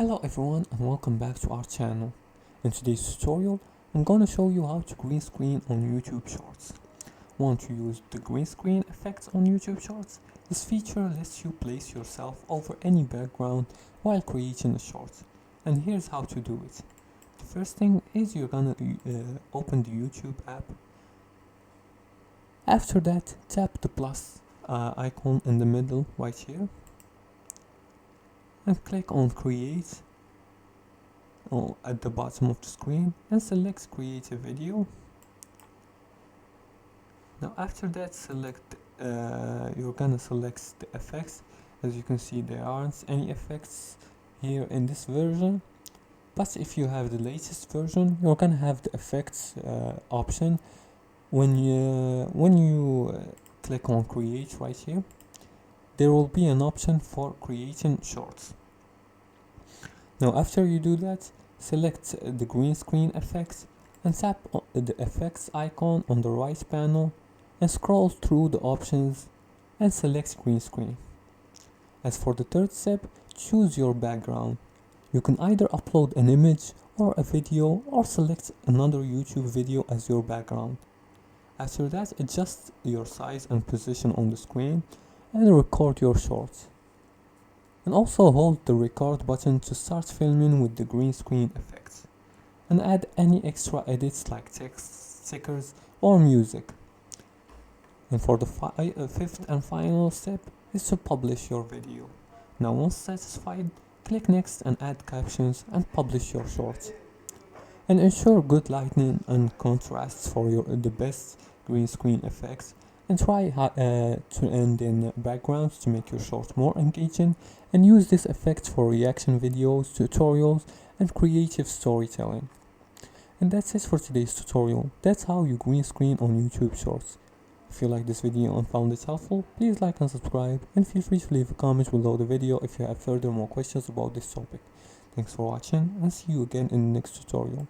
Hello everyone and welcome back to our channel. In today's tutorial, I'm gonna show you how to green screen on YouTube Shorts. Want to use the green screen effect on YouTube Shorts? This feature lets you place yourself over any background while creating a short. And here's how to do it. The first thing is you're gonna open the YouTube app. After that, tap the plus icon in the middle right here. And click on create at the bottom of the screen and select create a video. Now after that you're gonna select the effects. As you can see, there aren't any effects here in this version, but if you have the latest version you're gonna have the effects option. When you click on create right here, there will be an option for creating shorts. Now after you do that, select the green screen effects and tap the effects icon on the right panel and scroll through the options and select green screen. As for the third step, choose your background. You can either upload an image or a video or select another YouTube video as your background. After that, adjust your size and position on the screen and record your short. And also hold the record button to start filming with the green screen effects. And add any extra edits like text, stickers or music. And for the fifth and final step is to publish your video. Now once satisfied, click next and add captions and publish your short. And ensure good lighting and contrasts for the best green screen effects, and try to end in backgrounds to make your short more engaging, and use this effect for reaction videos, tutorials and creative storytelling. And that's it for today's tutorial. That's how you green screen on YouTube Shorts. If you like this video and found it helpful, please like and subscribe, and feel free to leave a comment below the video if you have further more questions about this topic. Thanks for watching and see you again in the next tutorial.